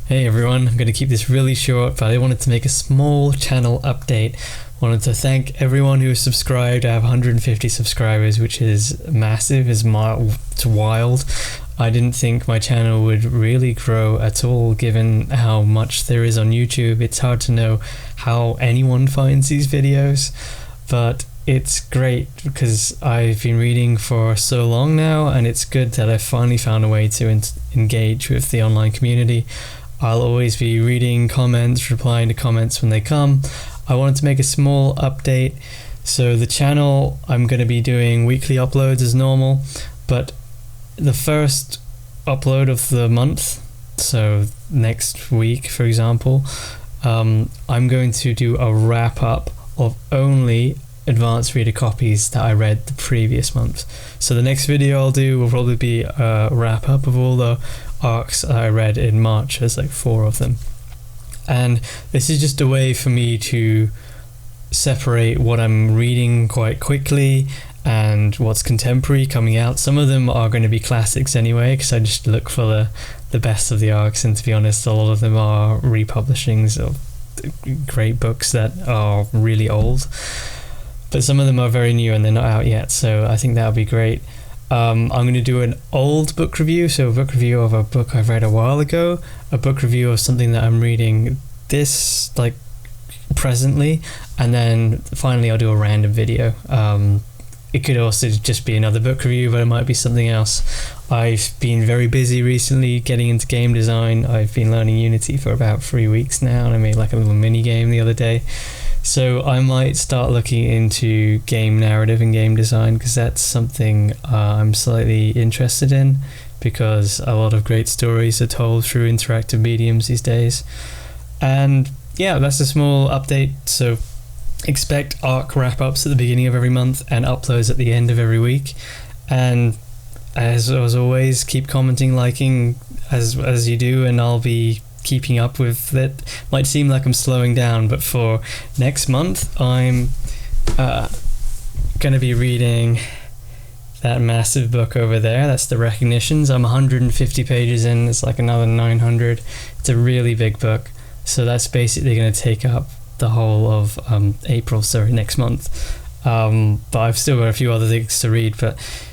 Hey everyone, I'm going to keep this really short, but I wanted to make a small channel update. Wanted to thank everyone who has subscribed. I have 150 subscribers, which is massive, it's wild. I didn't think my channel would really grow at all given how much there is on YouTube. It's hard to know how anyone finds these videos, but it's great because I've been reading for so long now, and it's good that I've finally found a way to engage with the online community. I'll always be reading comments, replying to comments when they come. I wanted to make a small update. So the channel, I'm going to be doing weekly uploads as normal, but the first upload of the month, so next week for example, I'm going to do a wrap up of only advanced reader copies that I read the previous month. So the next video I'll do will probably be a wrap up of all the arcs I read in March. There's like 4 of them, and this is just a way for me to separate what I'm reading quite quickly and what's contemporary coming out. Some of them are going to be classics anyway, because I just look for the best of the arcs, and to be honest, a lot of them are republishings of great books that are really old, but some of them are very new and they're not out yet, so I think that'll be great. I'm going to do an old book review, so a book review of a book I've read a while ago, a book review of something that I'm reading this presently, and then finally I'll do a random video. It could also just be another book review, but it might be something else. I've been very busy recently getting into game design. I've been learning Unity for about 3 weeks now, and I made like a little mini game the other day. So I might start looking into game narrative and game design, because that's something I'm slightly interested in, because a lot of great stories are told through interactive mediums these days. And yeah, that's a small update. So expect arc wrap-ups at the beginning of every month and uploads at the end of every week. And as always, keep commenting, liking as you do, and I'll be keeping up with it. Might seem like I'm slowing down, but for next month I'm going to be reading that massive book over there. That's the Recognitions. I'm 150 pages in. It's like another 900. It's a really big book, so that's basically going to take up the whole of next month. But I've still got a few other things to read,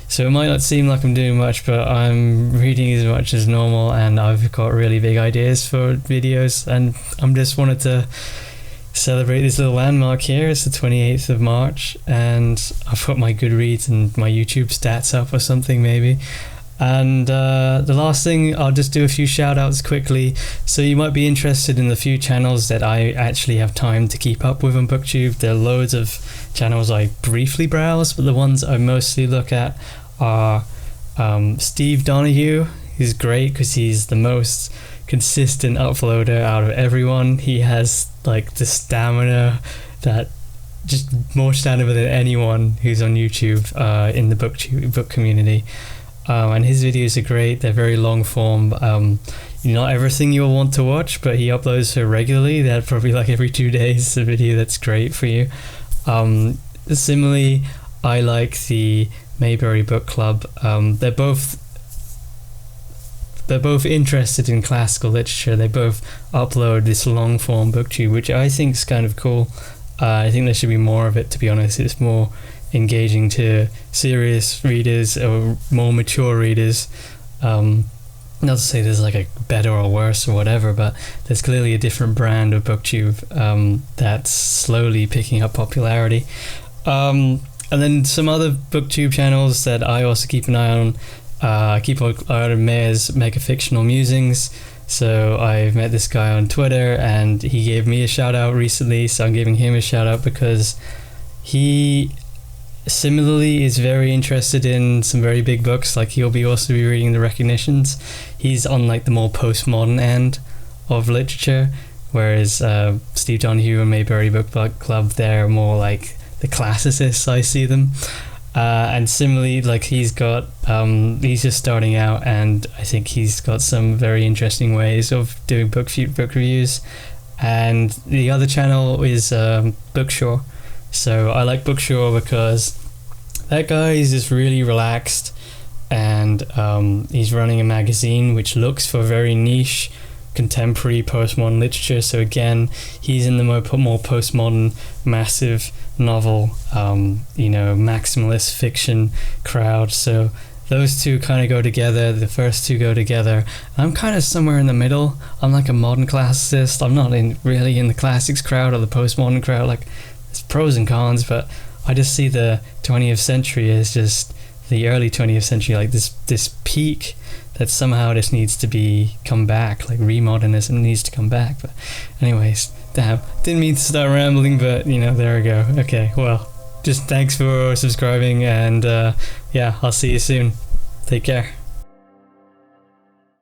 so it might not seem like I'm doing much, but I'm reading as much as normal, and I've got really big ideas for videos, and I'm just wanted to celebrate this little landmark here. It's the 28th of March, and I've put my Goodreads and my YouTube stats up or something maybe. And the last thing, I'll just do a few shout outs quickly. So you might be interested in the few channels that I actually have time to keep up with on booktube. There are loads of channels I briefly browse, but the ones I mostly look at are Steve Donahue. He's great because he's the most consistent uploader out of everyone. He has like the stamina, that just more stamina than anyone who's on YouTube in the book community. And his videos are great. They're very long form. Not everything you'll want to watch, but he uploads so regularly that probably like every 2 days a video that's great for you. Similarly, I like the Mayberry Book Club. They're both interested in classical literature. They both upload this long form booktube, which I think is kind of cool. I think there should be more of it, to be honest. It's more engaging to serious readers or more mature readers. Not to say there's like a better or worse or whatever, but there's clearly a different brand of booktube that's slowly picking up popularity. And then some other booktube channels that I also keep an eye on. Keep an eye on Mayor's Mega Fictional Musings. So I've met this guy on Twitter, and he gave me a shout out recently, so I'm giving him a shout out because he similarly is very interested in some very big books. Like he'll also be reading the Recognitions. He's on like the more postmodern end of literature, whereas Steve Donahue and Mayberry Book Club, they're more like the classicists, I see them. And similarly, like he's just starting out, and I think he's got some very interesting ways of doing book reviews. And the other channel is Bookshaw. So I like Bookshaw because that guy is just really relaxed, and he's running a magazine which looks for very niche contemporary postmodern literature. So again, he's in the more postmodern, massive novel, maximalist fiction crowd. So those two kind of go together. The first two go together. I'm kind of somewhere in the middle. I'm like a modern classicist. I'm not really in the classics crowd or the postmodern crowd. Like, it's pros and cons, but I just see the 20th century as just the early 20th century, like this peak that somehow just needs to come back, like remodernism needs to come back. But anyways, damn, didn't mean to start rambling, but there we go. Okay, well, just thanks for subscribing, and I'll see you soon. Take care.